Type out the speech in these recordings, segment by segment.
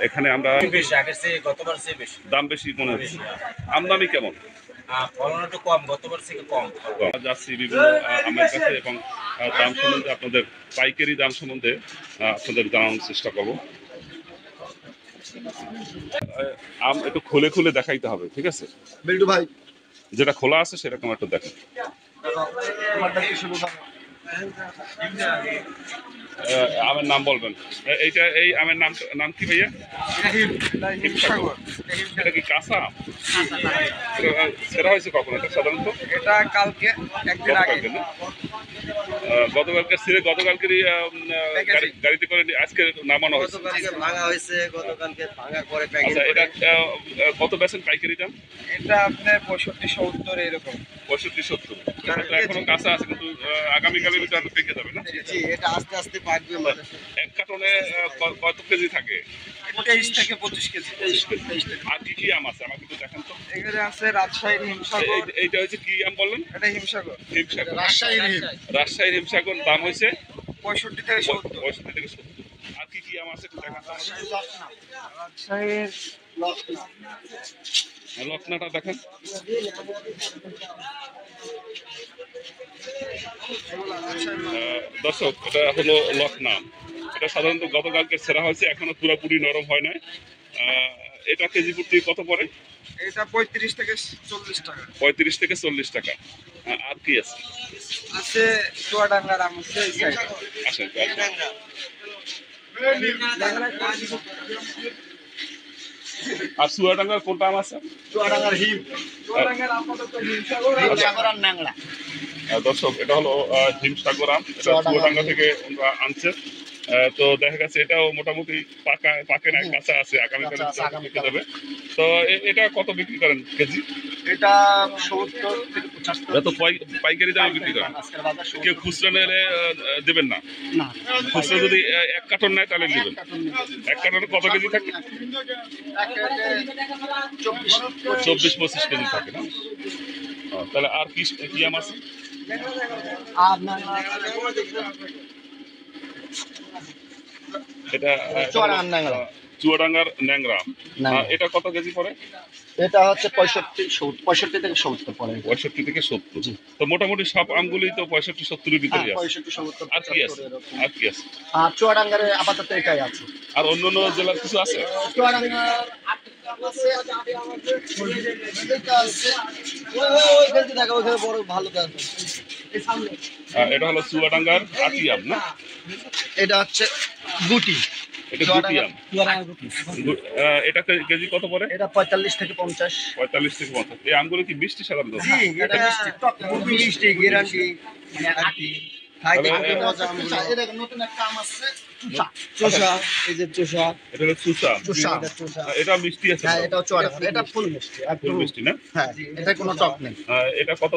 এখানে আমরা দাম বেশি মনে হচ্ছে। আমদানি কেমন? ফলন একটু কম, গতবার থেকে কম যাচ্ছি বিভিন্ন আমের কাছে এবং দাম সম্বন্ধে আপনাদের পাইকারি দাম সম্বন্ধে আপনাদের জানানোর চেষ্টা করব। আম একটু খুলে খুলে দেখাইতে হবে, ঠিক আছে বিল্টু ভাই? যেটা খোলা আছে সেরকম একটু দেখেন। আমের নাম বলবেন। এই আমের নাম কি ভাইয়া? এটা কি কাঁচা আম? সেটা হয়েছে কখন এটা সাধারণত? এটা কালকে একদিন আগে না, গতকালকেরই গাড়িতে করে আজকে নামানো হয়েছে। ভাঙা হয়েছে গতকালকে, ভাঙার পরে আচ্ছা, এটা কত বেচেন পাইকারি দাম? এটা আপনার 65-70 এরকম। 65-70 এখনো কাঁচা আছে, কিন্তু আগামীকালের ভিতরে পেকে যাবে না? জি, এটা আস্তে আস্তে পাকবে। এক কার্টনে কত কেজি থাকে? 23 থেকে 25 কেজি। 23 থেকে। আর কি কি আম আছে আমাকে একটু দেখান তো। এখানে আছে রাজশাহীর হিমসাগর। এইটা হচ্ছে কি আম বললেন? এটা হিমসাগর। রাজশাহীর হিমসাগর দাম হয়েছে 65 থেকে 70। 65 থেকে 70। আর কি কি আম আছে একটু দেখান তো। রাজশাহীর লকনাটা দেখেন। দর্শক, এটা হলো লকনা। এটা সাধারণত গতকালকে ছেঁড়া হয়েছে, এখনো পুরোপুরি নরম হয় নাই। এটা কেজি প্রতি কত পড়ে? এটা 35 থেকে 40 টাকা। 35 থেকে 40 টাকা। আর কি আছে? আছে চুয়াডাঙ্গার আম আছে। আসেন। আর চুয়াডাঙ্গার কোনটা আম আছে? চুয়াডাঙ্গার হিম। চুয়াডাঙ্গার আপাতত হিমসাগর আর ন্যাংরা। দর্শক, এটা হলো হিমসাগর আম। এটা চুয়াডাঙ্গা থেকে ওরা আনছে। তো দেখা গেছে এটাও মোটামুটি পাকে না, কাঁচা আছে, আগামীকালে পেকে যাবে। তো এটা কত বিক্রি করেন কেজি? এটা 70 থেকে 75। এটা তো পাইকারি দামে বিক্রি করেন। কেউ খুচরা নিলে দেবেন না? খুচরা যদি এক কার্টন নেয় তাহলে নেবেন। এক কার্টনে কত কেজি থাকে? 24-25 কেজি থাকে না? তাহলে আর কি আম আছে? এটা চুয়াডাঙ্গার ন্যাংরা। এটা কত কেজি পড়ে? এটা হচ্ছে 65 থেকে 70 পড়ে। 65 থেকে 70। তো মোটামুটি সব আমগুলি তো 65-70 এর ভিতরে আছে। 65-70। আর কি আছে? আর চুয়াডাঙ্গারে আপাতত এটাই আছে। আর অন্য জেলার কিছু আছে? চুয়াডাঙ্গার এটা হলো চুয়াডাঙ্গার আটি আম না? এটা হচ্ছে গুটি। এটা গুটি আম। এটা কেজি কত পড়ে? এটা 45 থেকে 50। 45 থেকে 50। এই আমগুলো কি মিষ্টি সাধারণত? জি, এটা মিষ্টি গ্যারান্টি। নতুন একটা আম আছে চোষা। এই যে চোষা, এটা হলো চোষা। এটা মিষ্টি আছে? হ্যাঁ, এটা চুয়াডাঙ্গা। এটা ফুল মিষ্টি, ফুল মিষ্টি না? হ্যাঁ, এটা কোনো টক নেই। এটা কত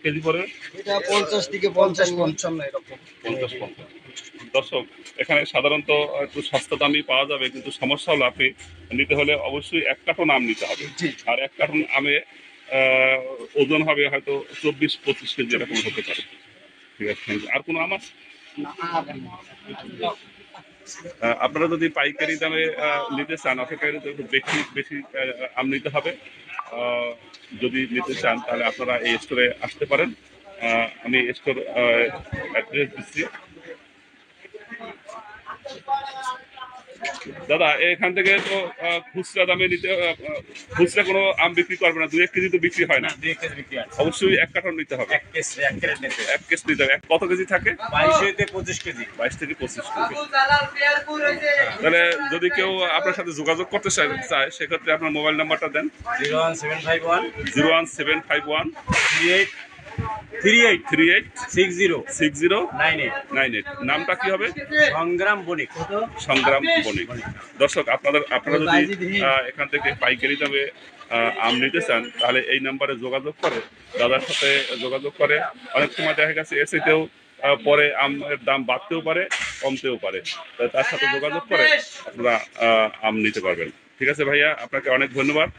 কেজি পড়ে? এটা 50 থেকে 50-55 এরকম। 50-50। দর্শক, এখানে সাধারণত একটু সস্তা দামি পাওয়া যাবে, কিন্তু সমস্যা হলো আপনি নিতে হলে অবশ্যই এক কার্টন আম নিতে হবে। আর এক কার্টন আমে ওজন হবে হয়তো 24-25 কেজি এরকম হতে পারে। ঠিক আছে, আর কোনো আম আছে? আপনারা যদি পাইকারি দামে নিতে চান, অপেক্ষায় একটু বেশি আম নিতে হবে। যদি নিতে চান তাহলে আপনারা এই স্টোরে আসতে পারেন। আমি স্টোর অ্যাড্রেস দিচ্ছি। দাদা, এখান থেকে তো খুচরা দামে নিতে, খুচরা কোনো আম বিক্রি করবে না? 2-1 কেজি তো বিক্রি হয় না? অবশ্যই এক কার্টন নিতে হবে। এক কেস নিতে হবে। কত কেজি থাকে? 22 থেকে 25 কেজি। 22 থেকে 25 কেজি। তাহলে যদি কেউ আপনার সাথে যোগাযোগ করতে চায়, সেক্ষেত্রে আপনার মোবাইল নাম্বারটা দেন। 01751 38 60 98। নামটা কি হবে? সংগ্রাম বণিক। দর্শক, আপনারা যদি এখান থেকে পাইকারি দামে আম নিতে চান তাহলে এই নাম্বারে যোগাযোগ করে, দাদার সাথে যোগাযোগ করে। অনেক সময় দেখা গেছে এসেতেও পরে আমের দাম বাড়তেও পারে, কমতেও পারে। তার সাথে যোগাযোগ করে আপনারা আম নিতে পারবেন। ঠিক আছে ভাইয়া, আপনাকে অনেক ধন্যবাদ।